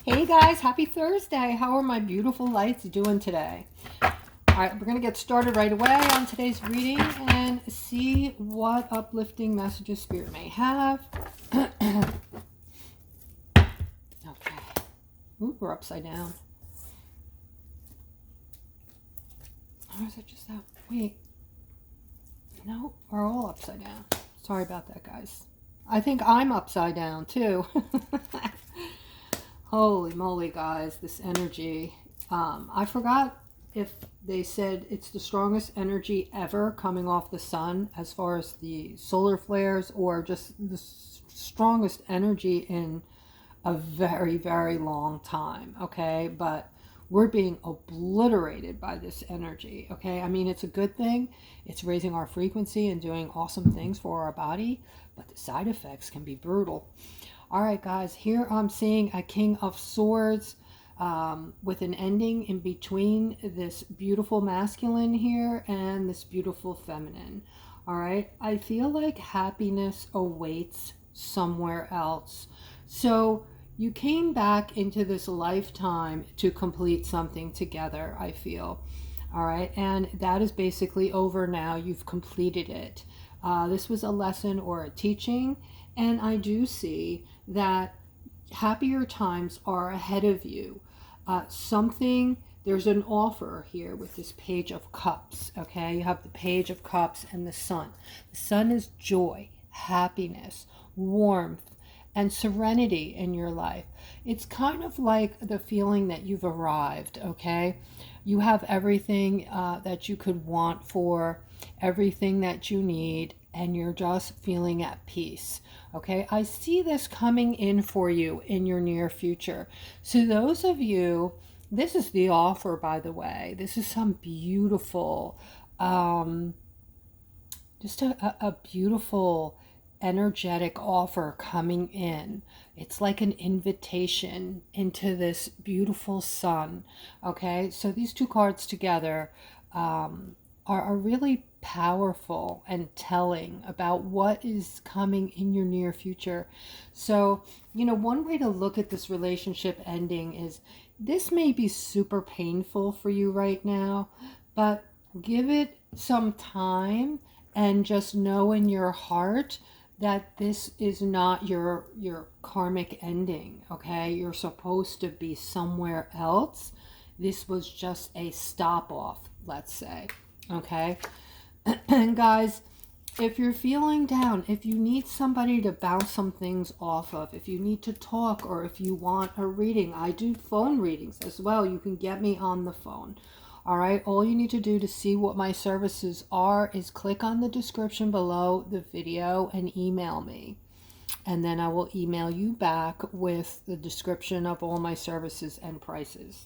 Hey guys, happy Thursday. How are my beautiful lights doing today? All right, we're going to get started right away on today's reading and see what uplifting messages Spirit may have. Okay. Ooh, we're upside down. Or is it just that? Wait. No, we're all upside down. Sorry about that, guys. I think I'm upside down too. Holy moly, guys, this energy. I forgot if they said it's the strongest energy ever coming off the sun as far as the solar flares, or just the strongest energy in a very, very long time, okay? But we're being obliterated by this energy, okay? I mean, it's a good thing. It's raising our frequency and doing awesome things for our body, but the side effects can be brutal. All right, guys, here I'm seeing a King of Swords with an ending in between this beautiful masculine here and this beautiful feminine. All right, I feel like happiness awaits somewhere else. So you came back into this lifetime to complete something together, I feel. All right, and that is basically over now. You've completed it. This was a lesson or a teaching, and I do see that happier times are ahead of you. There's an offer here with this Page of Cups, okay? You have the Page of Cups and the Sun. The Sun is joy, happiness, warmth, and serenity in your life. It's kind of like the feeling that you've arrived, okay? You have everything that you could want for, everything that you need, and you're just feeling at peace, okay? I see this coming in for you in your near future. So those of you, this is the offer, by the way. This is some beautiful, just a beautiful energetic offer coming in. It's like an invitation into this beautiful sun, okay? So these two cards together are really powerful and telling about what is coming in your near future. So, you know, one way to look at this relationship ending is this may be super painful for you right now, but give it some time and just know in your heart that this is not your karmic ending, okay? You're supposed to be somewhere else. This was just a stop off, let's say, okay? And guys, if you're feeling down, if you need somebody to bounce some things off of, if you need to talk, or if you want a reading, I do phone readings as well. You can get me on the phone. All right, all you need to do to see what my services are is click on the description below the video and email me. And then I will email you back with the description of all my services and prices.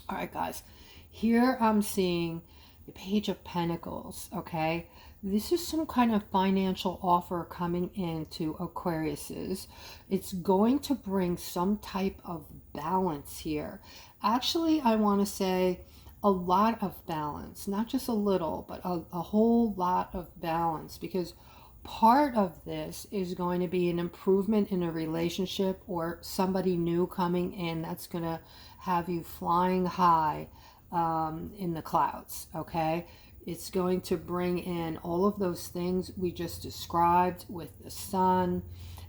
All right, guys, here I'm seeing the Page of Pentacles, okay? This is some kind of financial offer coming into Aquariuses. It's going to bring some type of balance here. Actually, I want to say a lot of balance, not just a little, but a whole lot of balance, because part of this is going to be an improvement in a relationship or somebody new coming in that's going to have you flying high in the clouds, okay? It's going to bring in all of those things we just described with the sun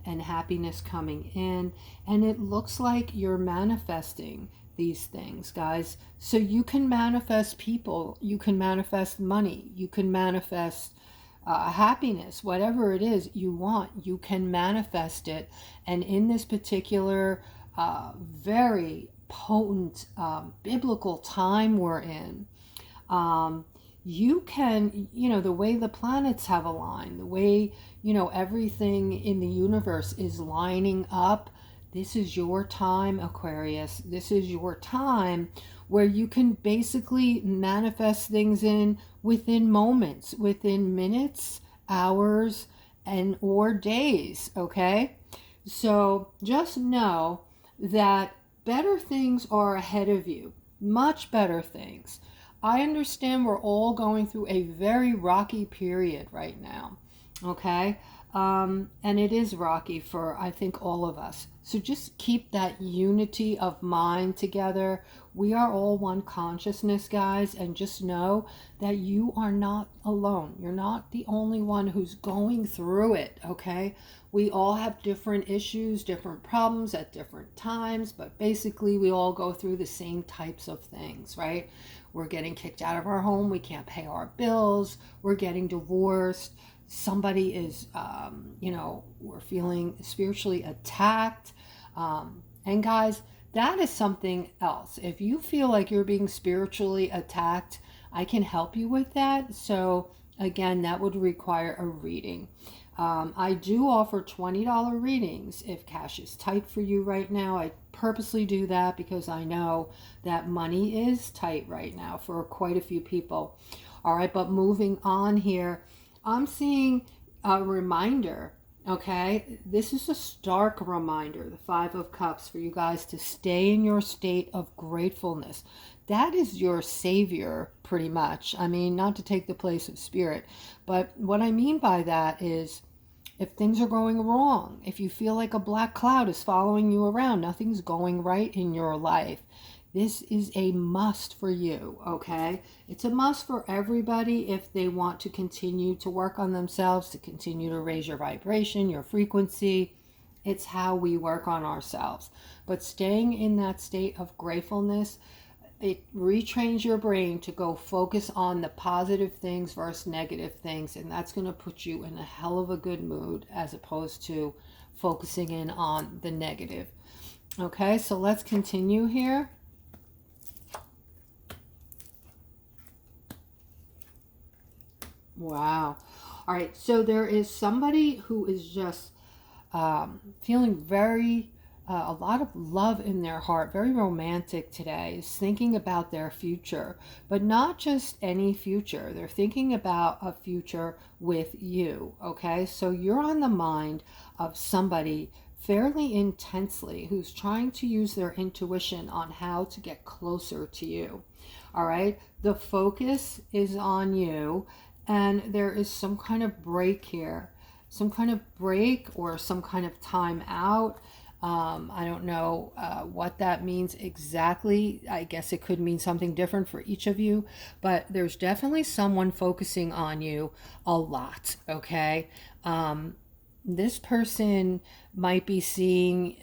and happiness coming in. And it looks like you're manifesting these things, guys. So you can manifest people, you can manifest money, you can manifest happiness, whatever it is you want, you can manifest it. And in this particular very potent biblical time we're in, you can, you know, the way the planets have aligned, the way, you know, everything in the universe is lining up. This is your time, Aquarius. This is your time where you can basically manifest things in within moments, within minutes, hours, and or days, okay? So just know that better things are ahead of you, much better things. I understand we're all going through a very rocky period right now, okay? And it is rocky for, I think, all of us. So just keep that unity of mind together. We are all one consciousness, guys, and just know that you are not alone. You're not the only one who's going through it, okay? We all have different issues, different problems at different times, but basically we all go through the same types of things, right? We're getting kicked out of our home, we can't pay our bills, we're getting divorced, somebody is, we're feeling spiritually attacked. And guys, that is something else. If you feel like you're being spiritually attacked, I can help you with that. So again, that would require a reading. I do offer $20 readings if cash is tight for you right now. I purposely do that because I know that money is tight right now for quite a few people. All right, but moving on here, I'm seeing a reminder, okay? This is a stark reminder, the Five of Cups, for you guys to stay in your state of gratefulness. That is your savior, pretty much. I mean, not to take the place of spirit, but what I mean by that is if things are going wrong, if you feel like a black cloud is following you around, nothing's going right in your life, this is a must for you, okay? It's a must for everybody if they want to continue to work on themselves, to continue to raise your vibration, your frequency. It's how we work on ourselves. But staying in that state of gratefulness, it retrains your brain to go focus on the positive things versus negative things, and that's going to put you in a hell of a good mood as opposed to focusing in on the negative. Okay, so let's continue here. Wow. All right, so there is somebody who is just feeling very, a lot of love in their heart, very romantic today, is thinking about their future, but not just any future. They're thinking about a future with you, okay? So you're on the mind of somebody fairly intensely who's trying to use their intuition on how to get closer to you, all right? The focus is on you, and there is some kind of break here, some kind of break or some kind of time out. I don't know what that means exactly. I guess it could mean something different for each of you, but there's definitely someone focusing on you a lot, okay? This person might be seeing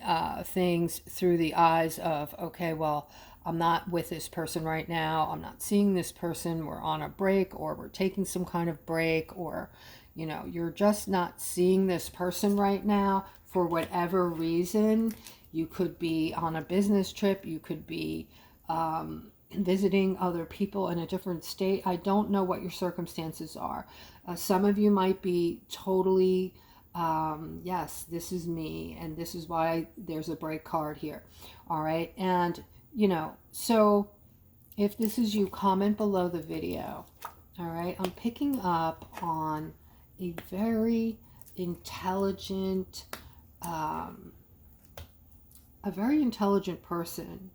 things through the eyes of, okay, well, I'm not with this person right now. I'm not seeing this person. We're on a break, or we're taking some kind of break, or, you're just not seeing this person right now for whatever reason. You could be on a business trip. You could be visiting other people in a different state. I don't know what your circumstances are. Some of you might be totally, yes, this is me, and this is why there's a break card here. All right. And so if this is you, comment below the video. All right, I'm picking up on a very intelligent, a very intelligent person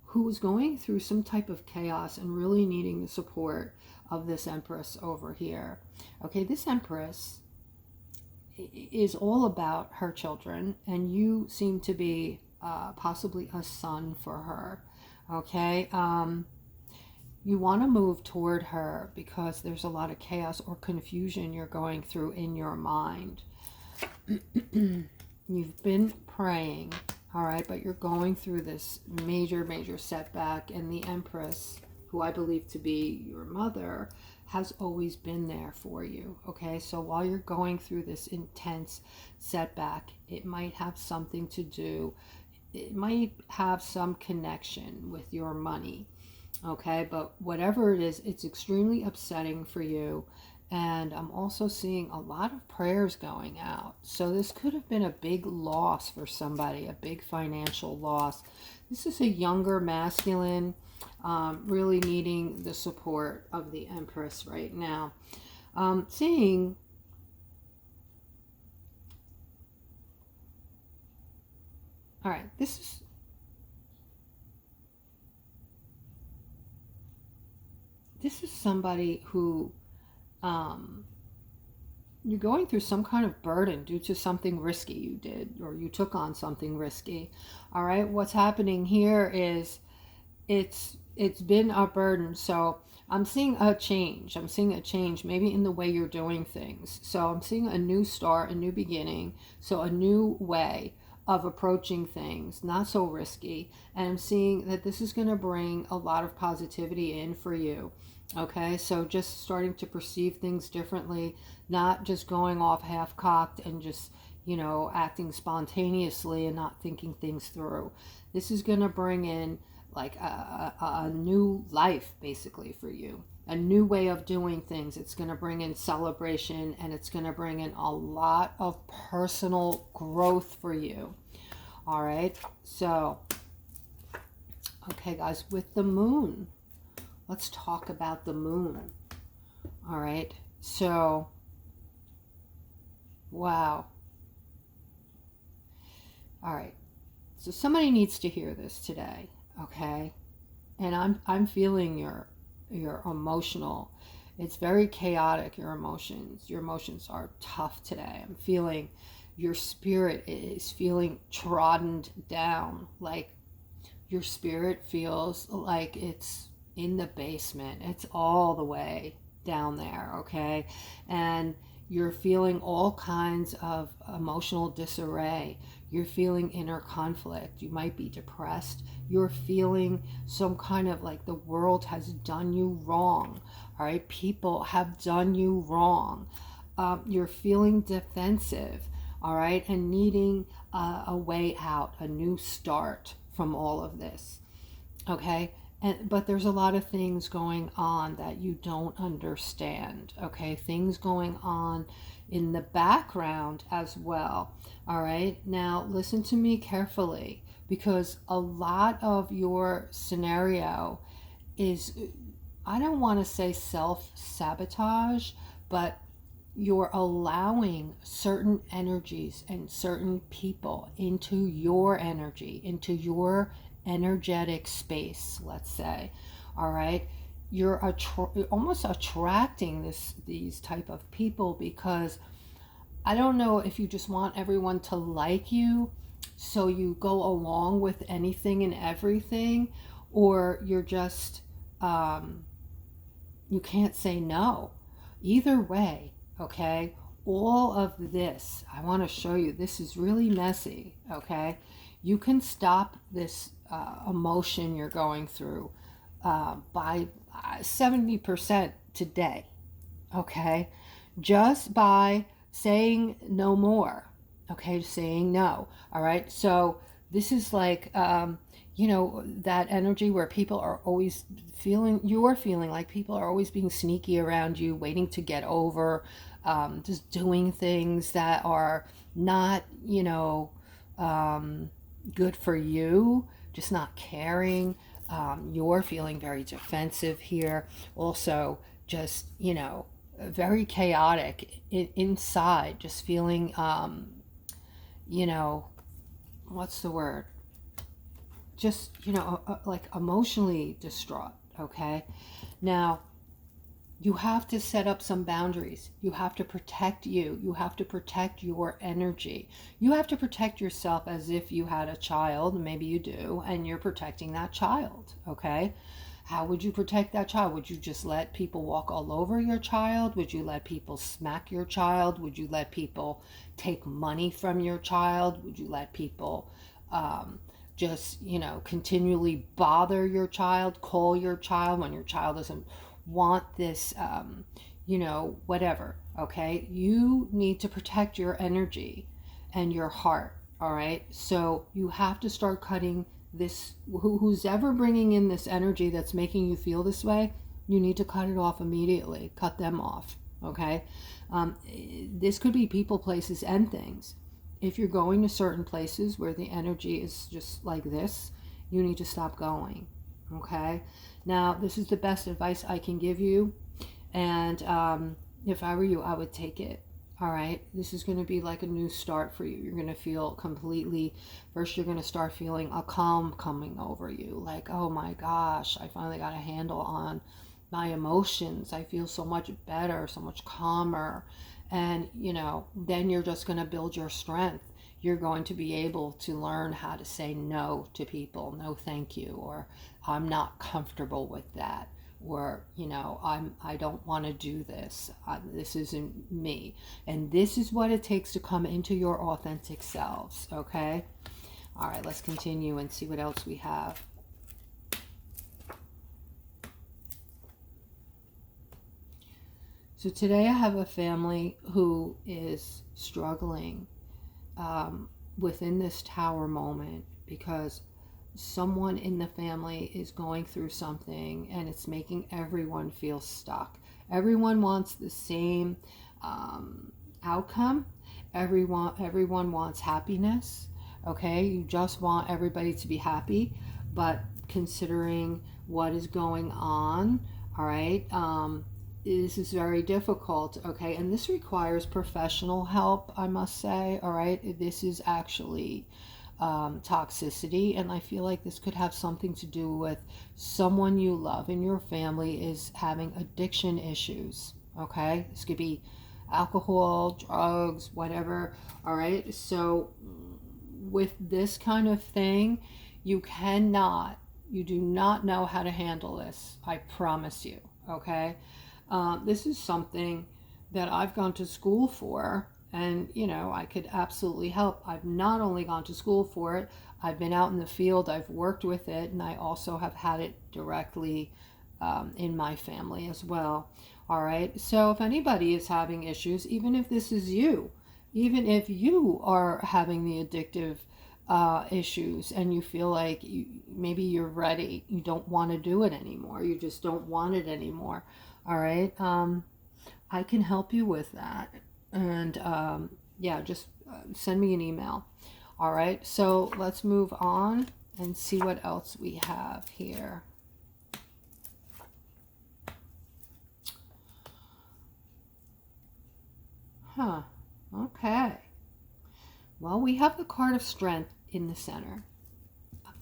who is going through some type of chaos and really needing the support of this Empress over here. Okay, this Empress is all about her children, and you seem to be possibly a son for her. Okay, you want to move toward her because there's a lot of chaos or confusion you're going through in your mind. You've been praying, all right, but you're going through this major setback, and the Empress, who I believe to be your mother, has always been there for you. Okay, so while you're going through this intense setback, it might have something to do, it might have some connection with your money. Okay, but whatever it is, it's extremely upsetting for you. And I'm also seeing a lot of prayers going out. So this could have been a big loss for somebody, a big financial loss. This is a younger masculine, really needing the support of the Empress right now. Seeing, all right, this is somebody who you're going through some kind of burden due to something risky you did, or you took on something risky. All right, what's happening here is it's been a burden. So I'm seeing a change. I'm seeing a change maybe in the way you're doing things. So I'm seeing a new start, a new beginning. So a new way of approaching things, not so risky. And I'm seeing that this is going to bring a lot of positivity in for you. Okay, so just starting to perceive things differently, not just going off half cocked and just, acting spontaneously and not thinking things through. This is going to bring in like a new life basically for you, a new way of doing things. It's going to bring in celebration, and it's going to bring in a lot of personal growth for you. All right, so okay guys, with the moon, let's talk about the moon. All right, so wow. All right, so somebody needs to hear this today. Okay, and I'm feeling your emotional, it's very chaotic. Your emotions are tough today. I'm feeling your spirit is feeling trodden down. Like your spirit feels like it's in the basement. It's all the way down there. Okay, and you're feeling all kinds of emotional disarray. You're feeling inner conflict. You might be depressed. You're feeling some kind of like the world has done you wrong. All right, people have done you wrong. You're feeling defensive. All right, and needing a way out, a new start from all of this. Okay, but there's a lot of things going on that you don't understand. Okay, things going on in the background as well. All right, now listen to me carefully, because a lot of your scenario is, I don't want to say self-sabotage, but you're allowing certain energies and certain people into your energy, into your energetic space, let's say. All right, you're almost attracting these type of people, because I don't know if you just want everyone to like you, so you go along with anything and everything, or you're just you can't say no. Either way, okay, all of this, I want to show you, this is really messy. Okay, you can stop this emotion you're going through by 70% today. Okay, just by saying no more. Okay, saying no. All right, so this is like that energy where people are always feeling, you're feeling like people are always being sneaky around you, waiting to get over, just doing things that are not good for you, just not caring. You're feeling very defensive here. Also, just, very chaotic inside, just feeling, what's the word? Just, like emotionally distraught. Okay. Now, you have to set up some boundaries. You have to protect you. You have to protect your energy. You have to protect yourself as if you had a child. Maybe you do, and you're protecting that child. Okay. How would you protect that child? Would you just let people walk all over your child? Would you let people smack your child? Would you let people take money from your child? Would you let people just, continually bother your child, call your child when your child doesn't want this, whatever? Okay, you need to protect your energy and your heart. All right, so you have to start cutting this, who's ever bringing in this energy that's making you feel this way. You need to cut it off immediately. Cut them off. Okay, this could be people, places, and things. If you're going to certain places where the energy is just like this, you need to stop going. Okay, now this is the best advice I can give you, and if I were you, I would take it. All right, this is going to be like a new start for you. You're going to feel completely, first you're going to start feeling a calm coming over you, like, oh my gosh, I finally got a handle on my emotions. I feel so much better, so much calmer. And, you know, then you're just going to build your strength. You're going to be able to learn how to say no to people. No, thank you. Or I'm not comfortable with that. Or, you know, I don't want to do this. This isn't me. And this is what it takes to come into your authentic selves. Okay. All right, let's continue and see what else we have. So today I have a family who is struggling within this tower moment, because someone in the family is going through something and it's making everyone feel stuck. Everyone wants the same outcome. Everyone wants happiness. Okay, you just want everybody to be happy, but considering what is going on, all right, this is very difficult. Okay, and this requires professional help, I must say. All right, this is actually toxicity, and I feel like this could have something to do with someone you love in your family is having addiction issues. Okay, this could be alcohol, drugs, whatever. All right, so with this kind of thing, you do not know how to handle this. I promise you. Okay, this is something that I've gone to school for, and you know, I could absolutely help. I've not only gone to school for it, I've been out in the field, I've worked with it, and I also have had it directly in my family as well. All right, so if anybody is having issues, even if this is you, even if you are having the addictive issues and you feel like maybe you're ready, you don't want to do it anymore, you just don't want it anymore, all right, I can help you with that. And yeah, just send me an email. All right, so let's move on and see what else we have here. Okay. Well, we have the card of strength in the center.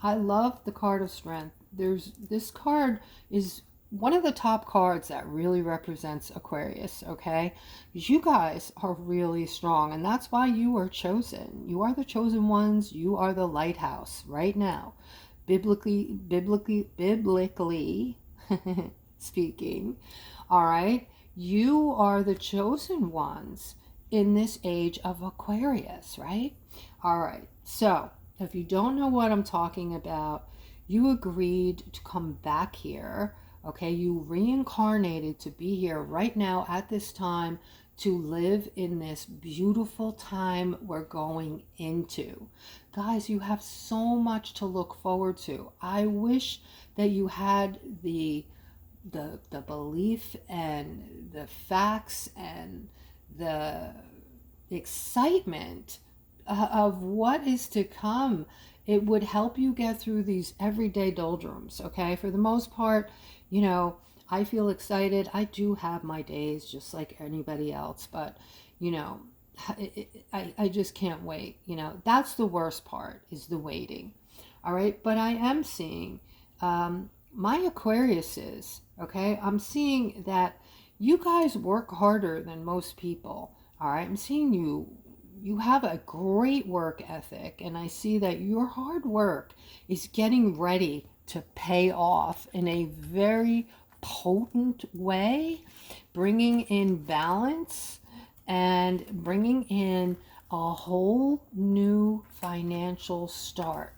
I love the card of strength. This card is one of the top cards that really represents Aquarius, okay? Because you guys are really strong, and that's why you are chosen. You are the chosen ones. You are the lighthouse right now. Biblically speaking, all right? You are the chosen ones in this age of Aquarius, right? All right, so if you don't know what I'm talking about, you agreed to come back here, okay? You reincarnated to be here right now at this time to live in this beautiful time we're going into. Guys, you have so much to look forward to. I wish that you had the belief and the facts and the excitement of what is to come. It would help you get through these everyday doldrums, okay? For the most part, you know, I feel excited. I do have my days just like anybody else, but, you know, I just can't wait. You know, that's the worst part, is the waiting. All right, but I am seeing my Aquariuses, okay? I'm seeing that you guys work harder than most people. All right, I'm seeing you have a great work ethic, and I see that your hard work is getting ready to pay off in a very potent way, bringing in balance and bringing in a whole new financial start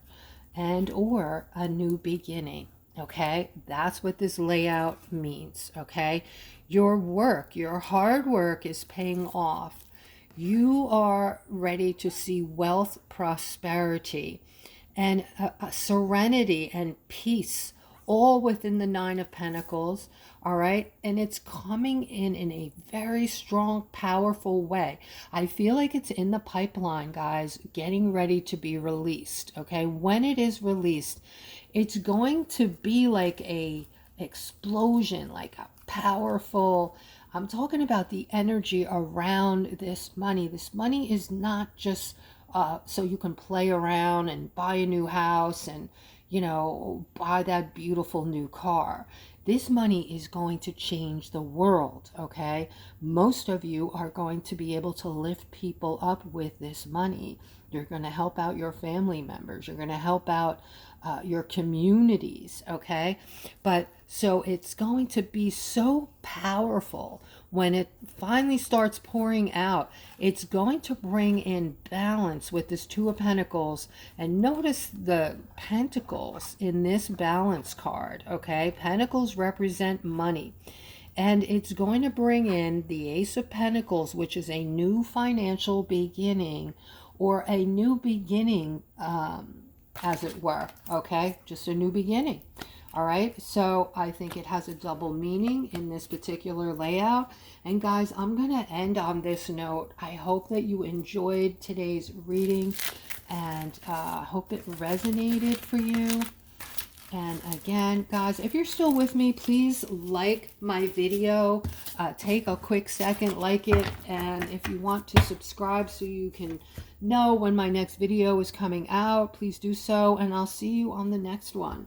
and or a new beginning. Okay, that's what this layout means. Okay, your work, your hard work is paying off. You are ready to see wealth, prosperity, and a serenity and peace, all within the Nine of Pentacles. All right, and it's coming in a very strong, powerful way. I feel like it's in the pipeline, guys, getting ready to be released. Okay, when it is released, it's going to be like a explosion, like a powerful, I'm talking about the energy around this money. This money is not just so you can play around and buy a new house and, you know, buy that beautiful new car. This money is going to change the world, okay? Most of you are going to be able to lift people up with this money. You're going to help out your family members. You're going to help out your communities, okay? But so it's going to be so powerful when it finally starts pouring out. It's going to bring in balance with this Two of Pentacles. And notice the pentacles in this balance card, okay? Pentacles represent money. And it's going to bring in the Ace of Pentacles, which is a new financial beginning, or a new beginning, as it were, okay? Just a new beginning. All right, so I think it has a double meaning in this particular layout. And guys, I'm going to end on this note. I hope that you enjoyed today's reading, and hope it resonated for you. And again, guys, if you're still with me, please like my video. Take a quick second, like it. And if you want to subscribe so you can know when my next video is coming out, please do so. And I'll see you on the next one.